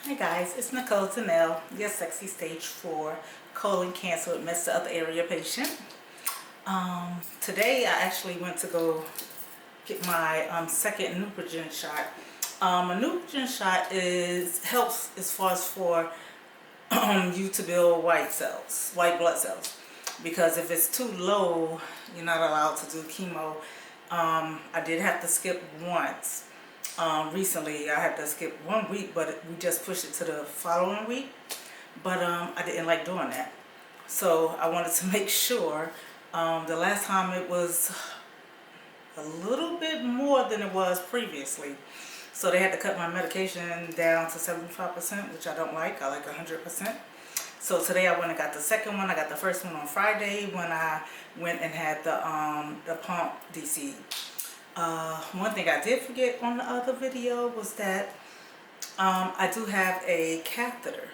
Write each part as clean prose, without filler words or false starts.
Hi guys, it's Nicole Danell, your sexy stage 4 colon cancer with messed up area patient. Today I actually went to go get my second Neupogen shot. A Neupogen shot helps as far as for you to build white blood cells. Because if it's too low, you're not allowed to do chemo. I did have to skip once. Recently I had to skip 1 week, but we just pushed it to the following week. But I didn't like doing that. So I wanted to make sure. The last time it was a little bit more than it was previously. So they had to cut my medication down to 75%, which I don't like. I like 100%. So today I went and got the second one. I got the first one on Friday when I went and had the pump DC. One thing I did forget on the other video was that I do have a catheter.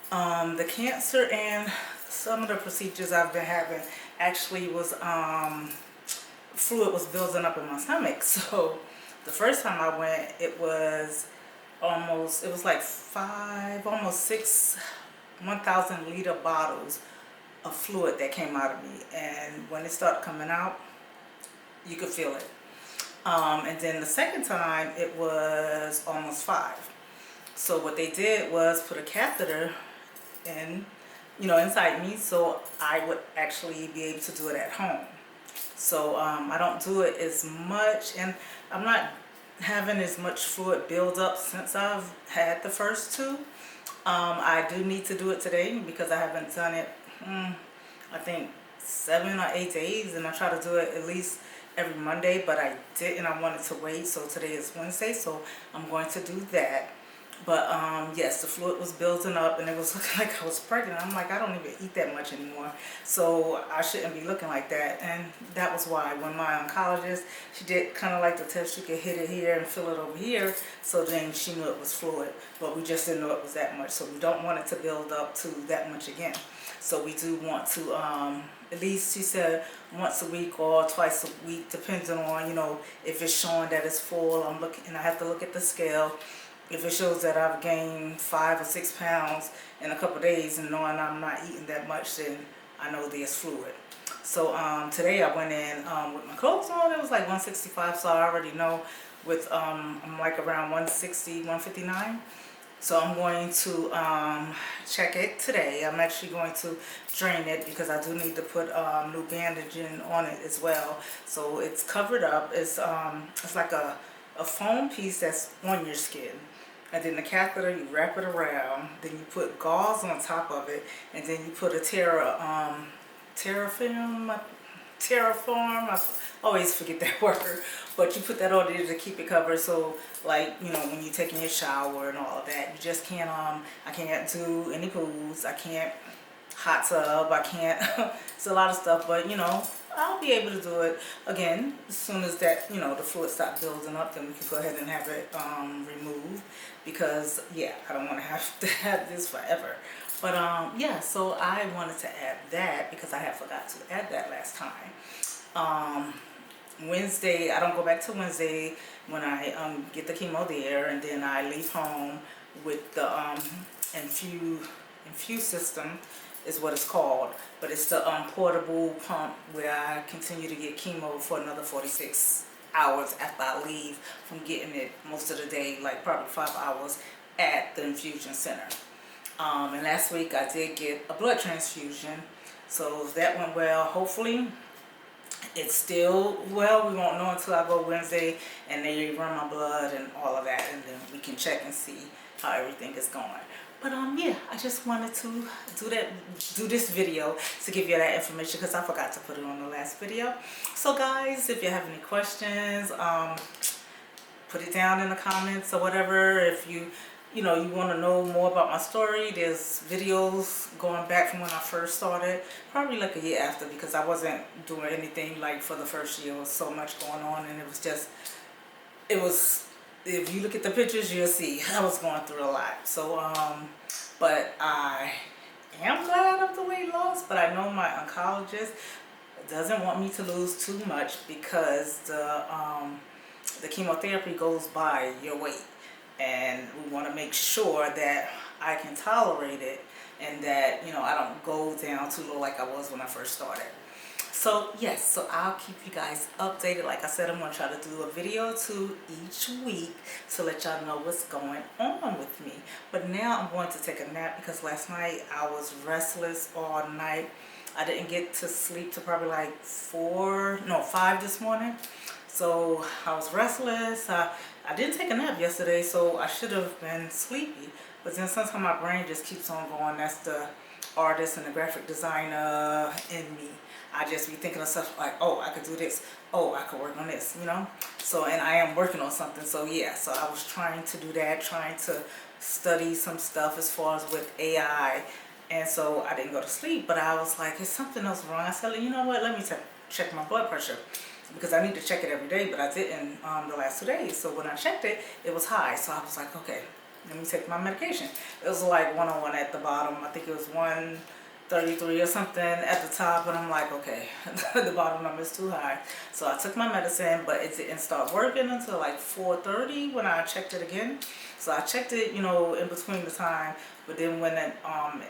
The cancer and some of the procedures I've been having actually was fluid was building up in my stomach. So the first time I went, it was like almost 6 1,000 liter bottles of fluid that came out of me, and when it started coming out, you could feel it. And then the second time it was almost 5. So what they did was put a catheter in, inside me, so I would actually be able to do it at home. So I don't do it as much, and I'm not having as much fluid build up since I've had the first 2. I do need to do it today because I haven't done it, I think 7 or 8 days, and I try to do it at least every Monday, but I didn't. I wanted to wait, so today is Wednesday, so I'm going to do that. But yes, the fluid was building up and it was looking like I was pregnant. I'm like, I don't even eat that much anymore, so I shouldn't be looking like that. And that was why when my oncologist, she did kind of like the test, you could hit it here and feel it over here, so then she knew it was fluid, but we just didn't know it was that much, so we don't want it to build up to that much again. So we do want to at least, she said, once a week or twice a week, depending on, if it's showing that it's full. I'm looking, and I have to look at the scale. If it shows that I've gained 5 or 6 pounds in a couple of days, and knowing I'm not eating that much, then I know there's fluid. So today I went in with my clothes on. It was like 165, so I already know with I'm like around 160, 159. So I'm going to check it today. I'm actually going to drain it because I do need to put new bandaging on it as well. So it's covered up. It's like a foam piece that's on your skin. And then the catheter, you wrap it around. Then you put gauze on top of it. And then you put a terraform. I always forget that word. But you put that on there to keep it covered. So, like, when you're taking your shower and all of that, you just can't, I can't do any pools. I can't hot tub. I can't, it's a lot of stuff. But, I'll be able to do it again as soon as that, the fluid stops building up. Then we can go ahead and have it removed, because yeah, I don't want to have this forever. But yeah, so I wanted to add that because I had forgot to add that last time. Wednesday, I don't go back to Wednesday when I get the chemo there, and then I leave home with the infuse system is what it's called, but it's the portable pump where I continue to get chemo for another 46 hours after I leave from getting it most of the day, like probably 5 hours at the infusion center. And last week I did get a blood transfusion, so that went well. Hopefully it's still well. We won't know until I go Wednesday and they run my blood and all of that, and then we can check and see how everything is going. But yeah, I just wanted to do this video to give you that information because I forgot to put it on the last video. So guys, if you have any questions, put it down in the comments or whatever. If you want to know more about my story, there's videos going back from when I first started, probably like a year after, because I wasn't doing anything like for the first year. There was so much going on, and it was if you look at the pictures, you'll see I was going through a lot. So but I am glad of the weight loss, but I know my oncologist doesn't want me to lose too much because the chemotherapy goes by your weight. and we want to make sure that I can tolerate it and that, you know, I don't go down too low like I was when I first started. So yes, so I'll keep you guys updated. Like I said, I'm going to try to do a video or two each week to let y'all know what's going on with me. But now I'm going to take a nap because last night I was restless all night. I didn't get to sleep till probably like 5 this morning. So I was restless. I didn't take a nap yesterday, so I should have been sleepy. But then sometimes my brain just keeps on going. That's the artist and the graphic designer in me. I just be thinking of stuff like, oh, I could do this. Oh, I could work on this, you know? So, and I am working on something. So yeah, so I was trying to do that, trying to study some stuff as far as with AI. And so I didn't go to sleep, but I was like, is something else wrong? I said, you know what, let me check my blood pressure. Because I need to check it every day, but I didn't the last 2 days. So when I checked it, it was high. So I was like, okay, let me take my medication. It was like 101 at the bottom. I think it was 133 or something at the top. And I'm like, okay, the bottom number is too high. So I took my medicine, but it didn't start working until like 4:30 when I checked it again. So I checked it, you know, in between the time. But then when it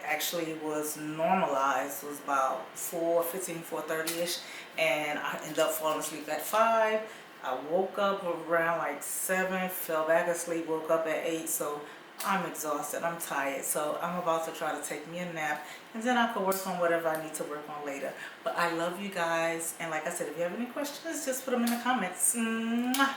actually was normalized, was about 4:15, 4:30ish, and I ended up falling asleep at 5. I woke up around like 7, fell back asleep, woke up at 8. So I'm exhausted, I'm tired. So I'm about to try to take me a nap, and then I can work on whatever I need to work on later. But I love you guys, and like I said, if you have any questions, just put them in the comments. Mwah.